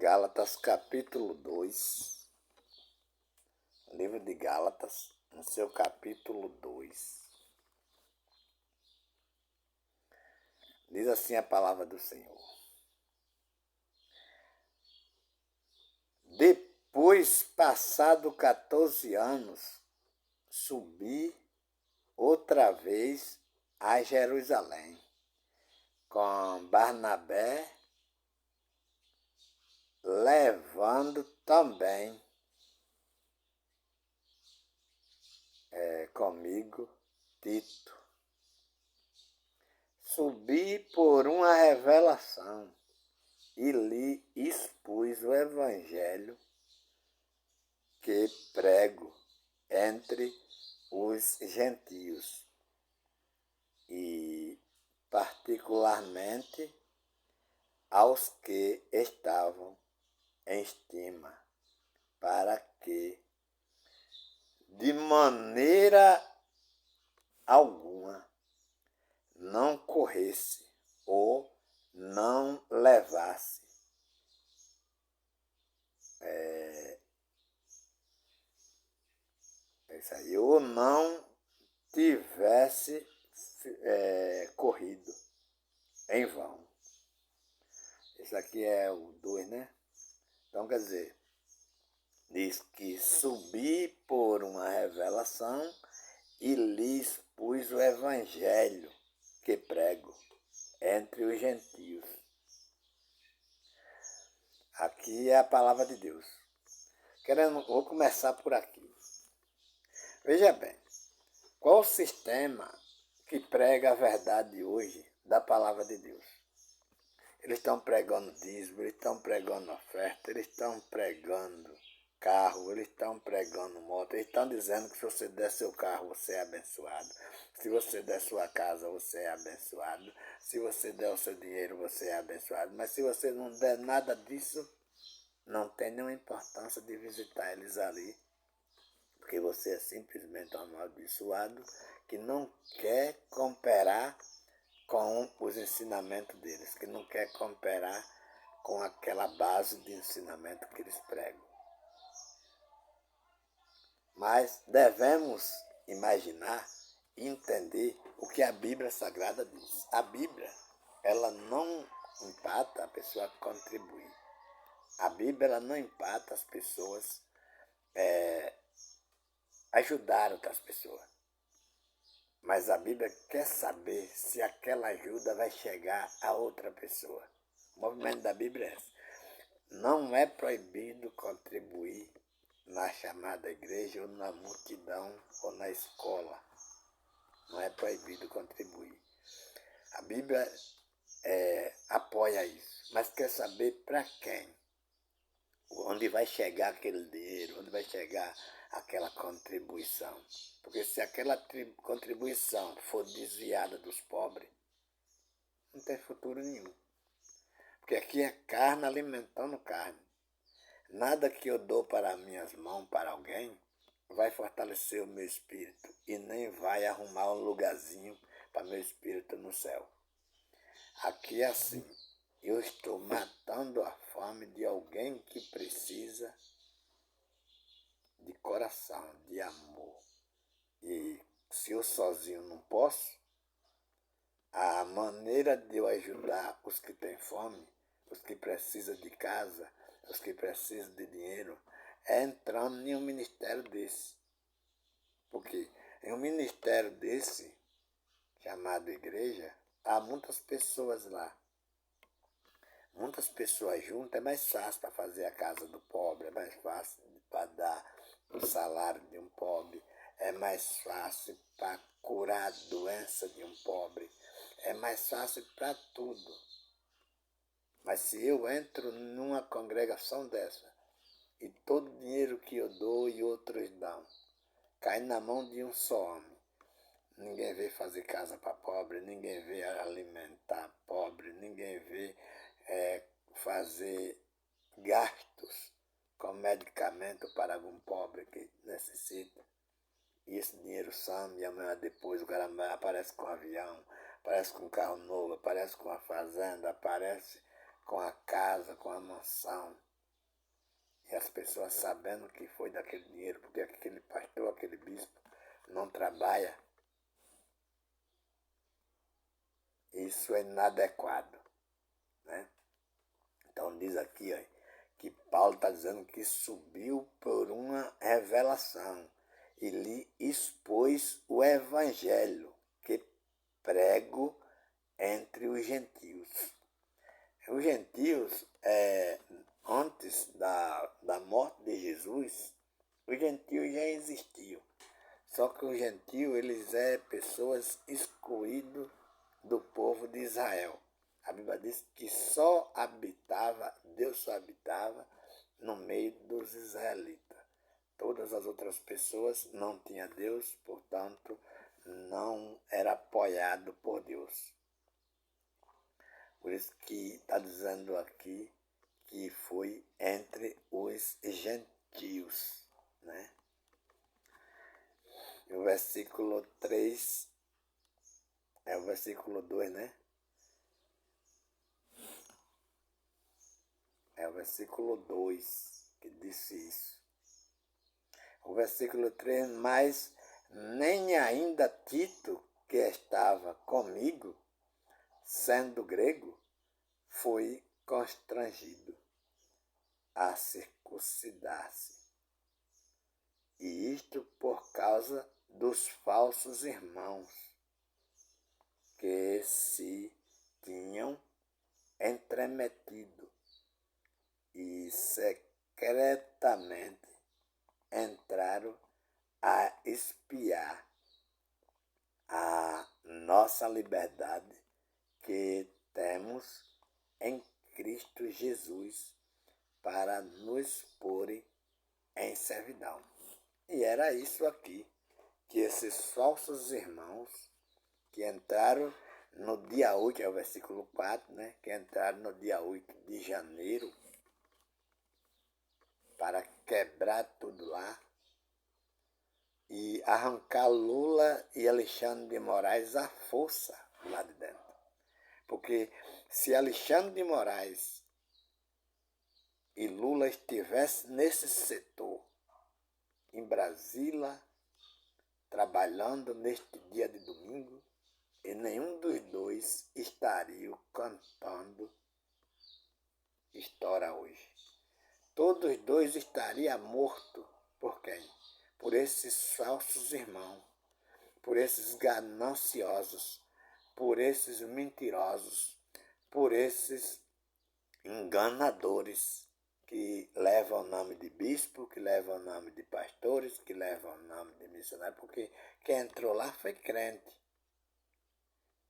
Gálatas capítulo 2, livro de Gálatas, no seu capítulo 2. Diz assim a palavra do Senhor. Depois, passado 14 anos, subi outra vez a Jerusalém, com Barnabé, levando também comigo Tito. Subi por uma revelação e lhe expus o evangelho que prego entre os gentios e particularmente aos que estavam em estima, para que de maneira alguma não corresse ou não levasse isso aí, ou não tivesse corrido em vão. Isso aqui é o 2, né? Então, quer dizer, diz que subi por uma revelação e lhes pus o evangelho que prego entre os gentios. Aqui é a palavra de Deus. Vou começar por aqui. Veja bem, qual o sistema que prega a verdade hoje da palavra de Deus? Eles estão pregando dízimo, eles estão pregando oferta, eles estão pregando carro, eles estão pregando moto, eles estão dizendo que se você der seu carro, você é abençoado. Se você der sua casa, você é abençoado. Se você der o seu dinheiro, você é abençoado. Mas se você não der nada disso, não tem nenhuma importância de visitar eles ali, porque você é simplesmente um amaldiçoado que não quer cooperar com os ensinamentos deles, que não quer cooperar com aquela base de ensinamento que eles pregam. Mas devemos imaginar e entender o que a Bíblia Sagrada diz. A Bíblia, ela não empata a pessoa contribuir. A Bíblia, ela não empata as pessoas ajudar outras pessoas. Mas a Bíblia quer saber se aquela ajuda vai chegar a outra pessoa. O movimento da Bíblia é esse. Não é proibido contribuir na chamada igreja, ou na multidão, ou na escola. Não é proibido contribuir. A Bíblia apoia isso, mas quer saber para quem. Onde vai chegar aquele dinheiro, onde vai chegar aquela contribuição. Porque se aquela contribuição for desviada dos pobres, não tem futuro nenhum. Porque aqui é carne alimentando carne. Nada que eu dou para minhas mãos para alguém vai fortalecer o meu espírito e nem vai arrumar um lugarzinho para meu espírito no céu. Aqui é assim. Eu estou matando a fome de alguém que precisa de coração, de amor. E se eu sozinho não posso, a maneira de eu ajudar os que têm fome, os que precisam de casa, os que precisam de dinheiro, é entrando em um ministério desse. Porque em um ministério desse, chamado igreja, há muitas pessoas lá. Muitas pessoas juntas, é mais fácil para fazer a casa do pobre, é mais fácil para dar o salário de um pobre, é mais fácil para curar a doença de um pobre, é mais fácil para tudo. Mas se eu entro numa congregação dessa e todo o dinheiro que eu dou e outros dão cai na mão de um só homem, ninguém vê fazer casa para pobre, ninguém vê alimentar pobre, ninguém vê fazer gastos com medicamento para algum pobre que necessita. E esse dinheiro some e amanhã depois o cara aparece com um avião, aparece com um carro novo, aparece com uma fazenda, aparece com a casa, com a mansão. E as pessoas sabendo que foi daquele dinheiro, porque aquele pastor, aquele bispo não trabalha, isso é inadequado, né? Então diz aqui, ó, que Paulo está dizendo que subiu por uma revelação e lhe expôs o evangelho que prego entre os gentios. Os gentios, antes da morte de Jesus, os gentios já existiam. Só que os gentios, eles pessoas excluídas do povo de Israel. A Bíblia diz que Deus só habitava no meio dos israelitas. Todas as outras pessoas não tinham Deus, portanto, não era apoiado por Deus. Por isso que está dizendo aqui que foi entre os gentios, né? E o versículo 3, o versículo 2, né? É o versículo 2 que disse isso. O versículo 3, mas nem ainda Tito, que estava comigo, sendo grego, foi constrangido a circuncidar-se. E isto por causa dos falsos irmãos que se tinham entremetido e secretamente entraram a espiar a nossa liberdade que temos em Cristo Jesus para nos pôr em servidão. E era isso aqui, que esses falsos irmãos que entraram no dia 8, é o versículo 4, né? Que entraram no dia 8 de janeiro para quebrar tudo lá e arrancar Lula e Alexandre de Moraes à força lá de dentro. Porque se Alexandre de Moraes e Lula estivessem nesse setor, em Brasília, trabalhando neste dia de domingo, e nenhum dos dois estaria cantando história hoje. Todos os dois estariam mortos. Por quem? Por esses falsos irmãos, por esses gananciosos, por esses mentirosos, por esses enganadores que levam o nome de bispo, que levam o nome de pastores, que levam o nome de missionário, porque quem entrou lá foi crente.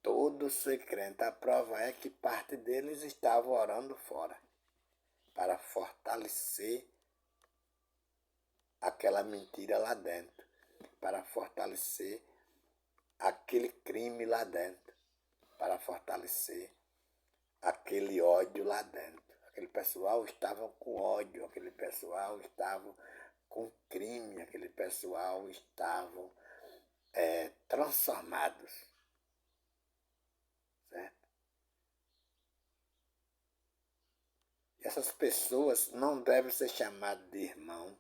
Todos foi crente. A prova é que parte deles estavam orando fora para fortalecer aquela mentira lá dentro, para fortalecer aquele crime lá dentro, para fortalecer aquele ódio lá dentro. Aquele pessoal estava com ódio, aquele pessoal estava com crime, aquele pessoal estava transformados. Certo? E essas pessoas não devem ser chamadas de irmão.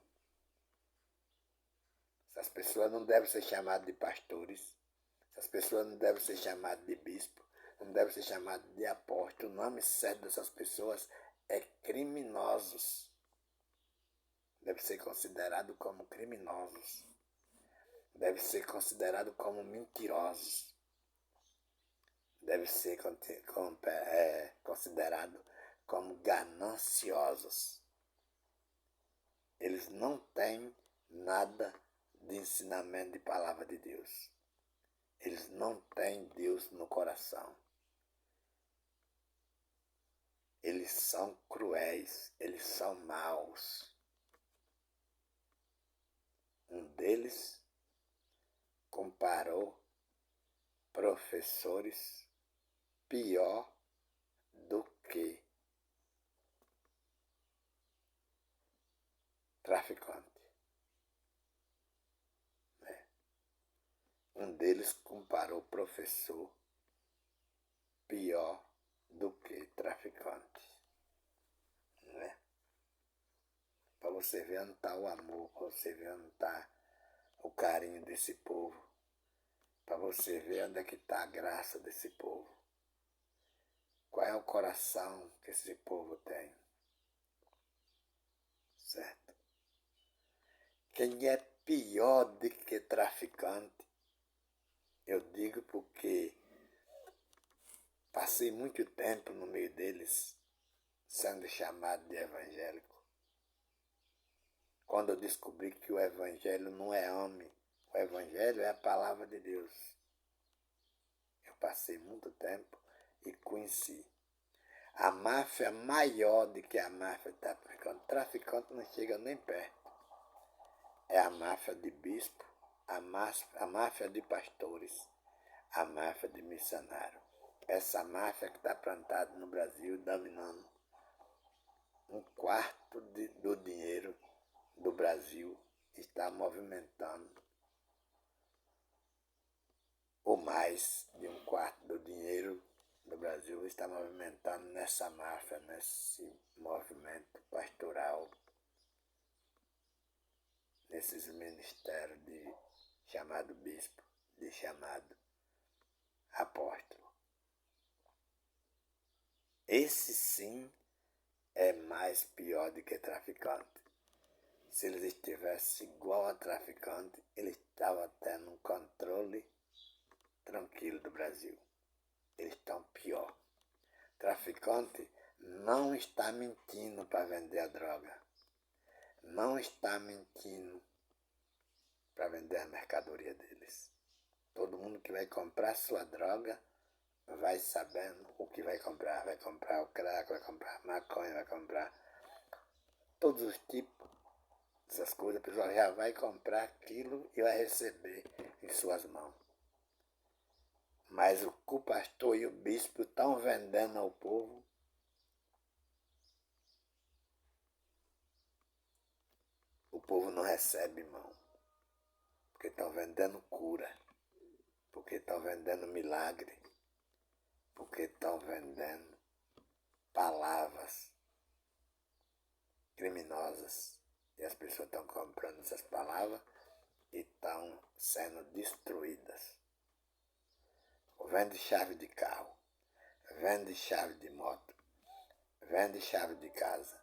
Essas pessoas não devem ser chamadas de pastores. Essas pessoas não devem ser chamadas de bispo. Não devem ser chamadas de apóstolo. O nome certo dessas pessoas é criminosos. Deve ser considerado como criminosos. Deve ser considerado como mentirosos. Deve ser considerado como gananciosos. Eles não têm nada de ensinamento de palavra de Deus. Eles não têm Deus no coração. Eles são cruéis, eles são maus. Um deles comparou professores pior do que traficante. Um deles comparou professor pior do que traficante. Né? você ver onde está o amor, para você ver onde está o carinho desse povo, para você ver onde é que está a graça desse povo. Qual é o coração que esse povo tem? Certo? Quem é pior do que traficante? Eu digo porque passei muito tempo no meio deles, sendo chamado de evangélico. Quando eu descobri que o evangelho não é homem, o evangelho é a palavra de Deus. Eu passei muito tempo e conheci. A máfia maior do que a máfia de traficante. Traficante não chega nem perto. É a máfia de bispo, a máfia de pastores, a máfia de missionário. Essa máfia que está plantada no Brasil, dominando um quarto do dinheiro do Brasil, está movimentando, ou mais de um quarto do dinheiro do Brasil está movimentando nessa máfia, nesse movimento pastoral, nesses ministérios de chamado bispo, de chamado apóstolo. Esse sim é mais pior do que traficante. Se eles estivessem igual a traficante, eles estavam tendo um controle tranquilo do Brasil. Eles estão pior. Traficante não está mentindo para vender a droga. Não está mentindo para vender a mercadoria deles. Todo mundo que vai comprar sua droga vai sabendo o que vai comprar. Vai comprar o crack, vai comprar maconha, vai comprar todos os tipos dessas coisas. A pessoa já vai comprar aquilo e vai receber em suas mãos. Mas o que o pastor e o bispo estão vendendo ao povo, o povo não recebe, irmão. Porque estão vendendo cura. Porque estão vendendo milagre. Porque estão vendendo palavras criminosas. E as pessoas estão comprando essas palavras e estão sendo destruídas. Vende chave de carro, vende chave de moto, vende chave de casa,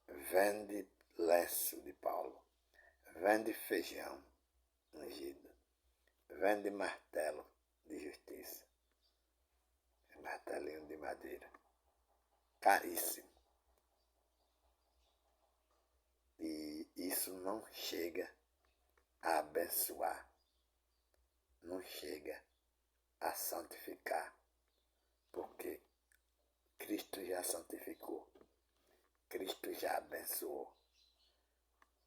vende lenço de Paulo, vende feijão ungido, vende martelo de justiça, martelinho de madeira, caríssimo. E isso não chega a abençoar, não chega a santificar, porque Cristo já santificou, Cristo já abençoou,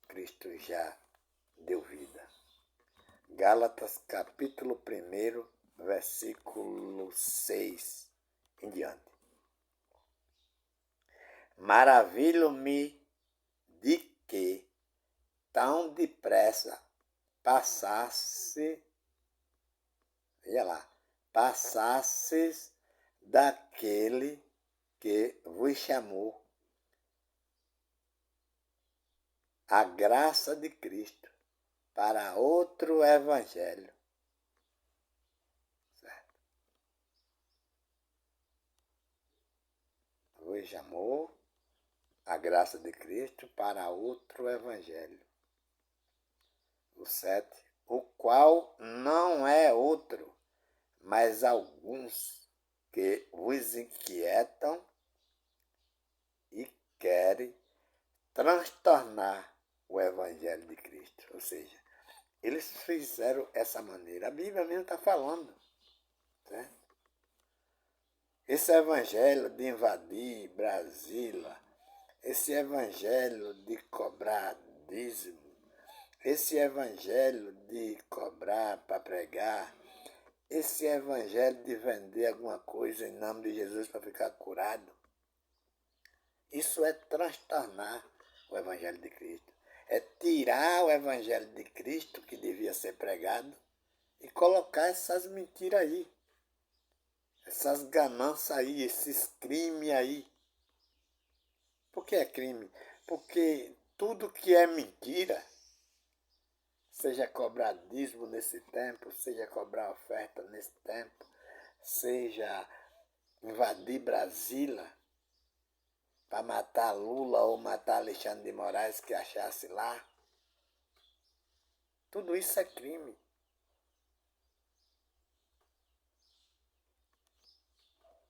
Cristo já deu vida. Gálatas capítulo 1, versículo 6 em diante. Maravilho-me de que tão depressa passasses daquele que vos chamou a graça de Cristo para outro evangelho. Certo? Vos chamou a graça de Cristo para outro evangelho. O 7. O qual não é outro, mas alguns que vos inquietam e querem transtornar o evangelho de Cristo. Ou seja, eles fizeram essa maneira. A Bíblia mesmo está falando. Certo? Esse evangelho de invadir Brasília, esse evangelho de cobrar dízimo, esse evangelho de cobrar para pregar, esse evangelho de vender alguma coisa em nome de Jesus para ficar curado, isso é transtornar o evangelho de Cristo. É tirar o evangelho de Cristo que devia ser pregado e colocar essas mentiras aí, essas ganâncias aí, esses crimes aí. Por que é crime? Porque tudo que é mentira, seja cobrar dízimo nesse tempo, seja cobrar oferta nesse tempo, seja invadir Brasília para matar Lula ou matar Alexandre de Moraes que achasse lá, tudo isso é crime.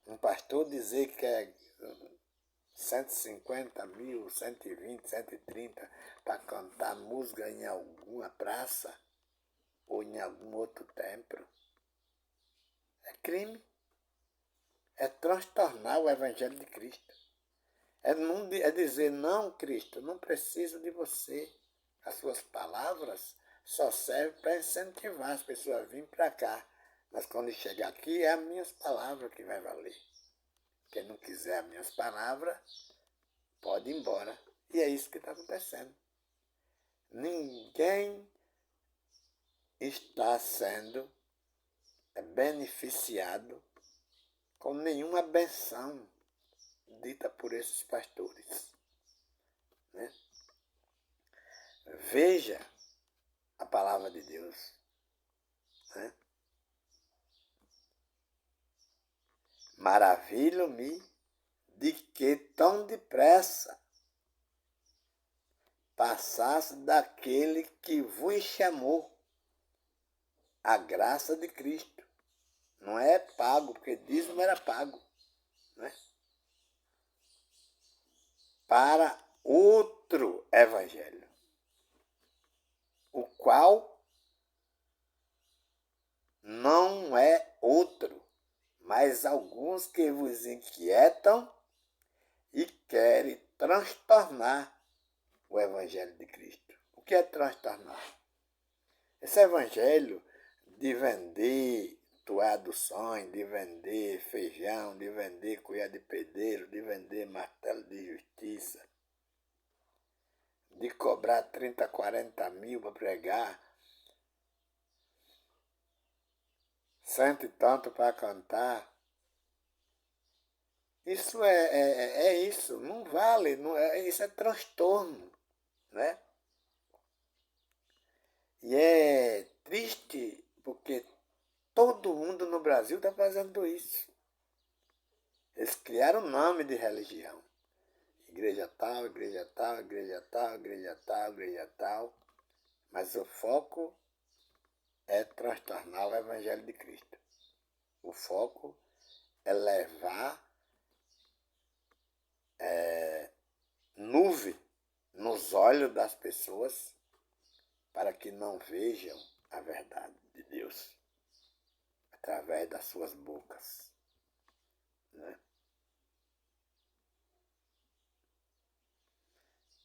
Um pastor dizer que é 150 mil, 120, 130 para cantar música em alguma praça ou em algum outro templo, é crime. É transtornar o Evangelho de Cristo. É dizer, não, Cristo, não preciso de você. As suas palavras só servem para incentivar as pessoas a virem para cá. Mas quando chegar aqui, é as minhas palavras que vai valer. Quem não quiser as minhas palavras, pode ir embora. E é isso que está acontecendo. Ninguém está sendo beneficiado com nenhuma benção dita por esses pastores. Né? Veja a palavra de Deus. Né? Maravilho-me de que tão depressa passasse daquele que vos chamou a graça de Cristo. Não é pago, porque dízimo era pago. Né? Para outro evangelho, o qual não é outro, mas alguns que vos inquietam e querem transtornar o Evangelho de Cristo. O que é transtornar? Esse Evangelho de vender toalha do sonho, de vender feijão, de vender colher de pedreiro, de vender martelo de justiça, de cobrar 30, 40 mil para pregar, 100 e tanto para cantar. Isso é isso, não vale, não isso é transtorno, né? E é triste porque todo mundo no Brasil está fazendo isso. Eles criaram o nome de religião. Igreja tal, igreja tal, igreja tal, igreja tal, igreja tal. Mas o foco é transtornar o Evangelho de Cristo. O foco é levar nuvem nos olhos das pessoas para que não vejam a verdade de Deus através das suas bocas. Né?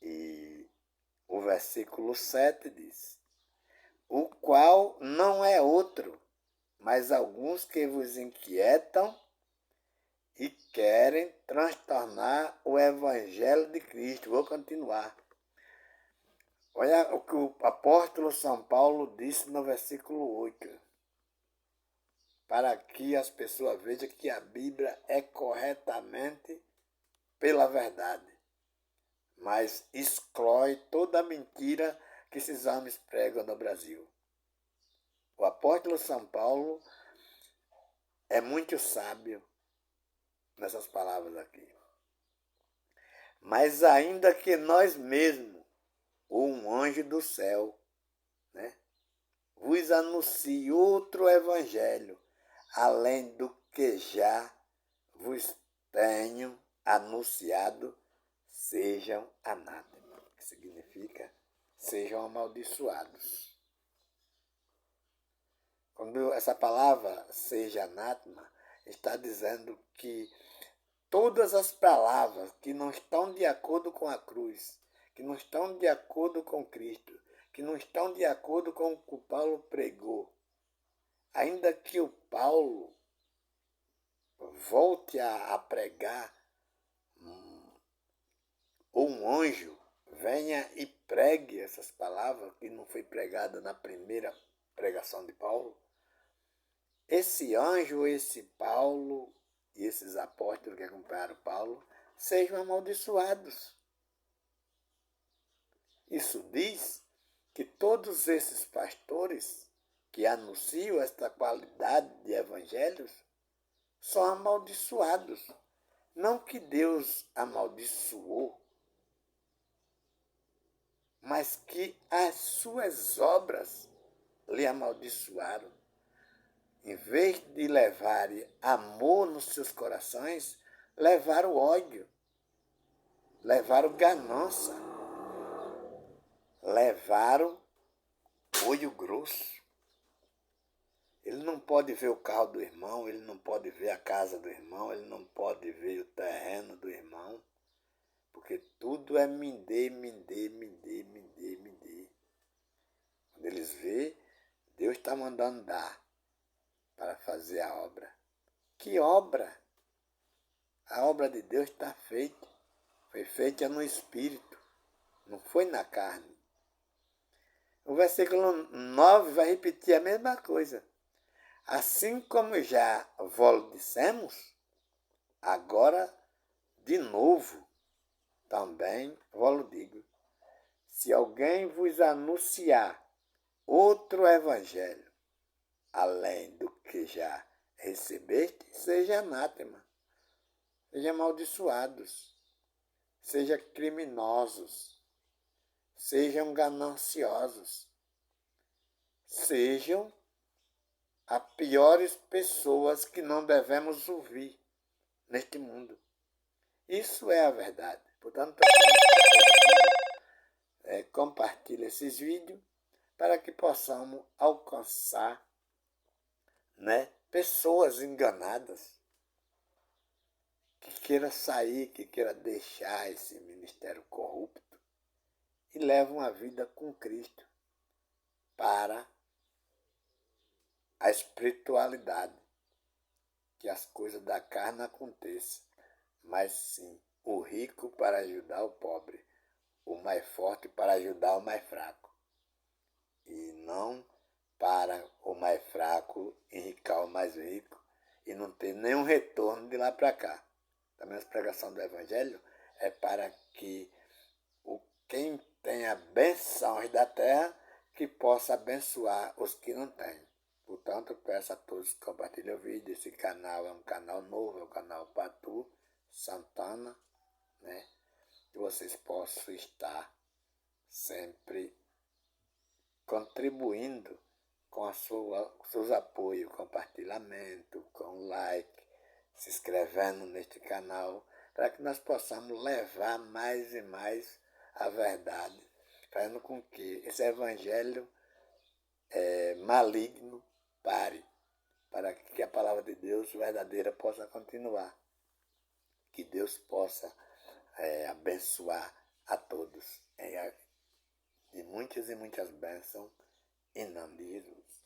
E o versículo 7 diz: o qual não é outro, mas alguns que vos inquietam e querem transtornar o Evangelho de Cristo. Vou continuar. Olha o que o apóstolo São Paulo disse no versículo 8. Para que as pessoas vejam que a Bíblia é corretamente pela verdade, mas exclui toda a mentira que esses homens pregam no Brasil. O apóstolo São Paulo é muito sábio nessas palavras aqui. Mas ainda que nós mesmos, ou um anjo do céu, né, vos anuncie outro evangelho, além do que já vos tenho anunciado, sejam anátema, que significa sejam amaldiçoados. Quando essa palavra seja anátema, está dizendo que todas as palavras que não estão de acordo com a cruz, que não estão de acordo com Cristo, que não estão de acordo com o que o Paulo pregou, ainda que o Paulo volte a pregar, ou um anjo venha e pregue essas palavras que não foi pregada na primeira pregação de Paulo, esse anjo, esse Paulo e esses apóstolos que acompanharam Paulo sejam amaldiçoados. Isso diz que todos esses pastores que anunciam esta qualidade de evangelhos são amaldiçoados. Não que Deus amaldiçoou, mas que as suas obras lhe amaldiçoaram. Em vez de levarem amor nos seus corações, levaram ódio, levaram ganância, levaram olho grosso. Ele não pode ver o carro do irmão, ele não pode ver a casa do irmão, ele não pode ver o terreno do irmão, porque tudo é mindê, mindê, mindê, mindê, mindê. Quando eles vê, Deus está mandando dar para fazer a obra. Que obra? A obra de Deus está feita. Foi feita no Espírito, não foi na carne. O versículo 9 vai repetir a mesma coisa. Assim como já vos dissemos, agora de novo também vos digo. Se alguém vos anunciar outro evangelho, além do que já recebeste, seja anátema, seja amaldiçoados, seja criminosos, sejam gananciosos, sejam as piores pessoas que não devemos ouvir neste mundo. Isso é a verdade. Portanto, compartilhe esses vídeos para que possamos alcançar, pessoas enganadas que queiram sair, que queiram deixar esse ministério corrupto e levam a vida com Cristo para a espiritualidade, que as coisas da carne aconteçam, mas sim o rico para ajudar o pobre, o mais forte para ajudar o mais fraco, e não para o mais fraco enricar o mais rico e não ter nenhum retorno de lá para cá. Também a pregação do Evangelho é para que quem tem a benção da terra que possa abençoar os que não têm. Portanto, peço a todos que compartilhem o vídeo. Esse canal é um canal novo, é o canal Patu Santana, que vocês possam estar sempre contribuindo com seus apoios, compartilhamento, com like, se inscrevendo neste canal, para que nós possamos levar mais e mais a verdade, fazendo com que esse evangelho maligno pare, para que a palavra de Deus verdadeira possa continuar. Que Deus possa abençoar a todos de muitas e muitas bênçãos, em nome de Jesus.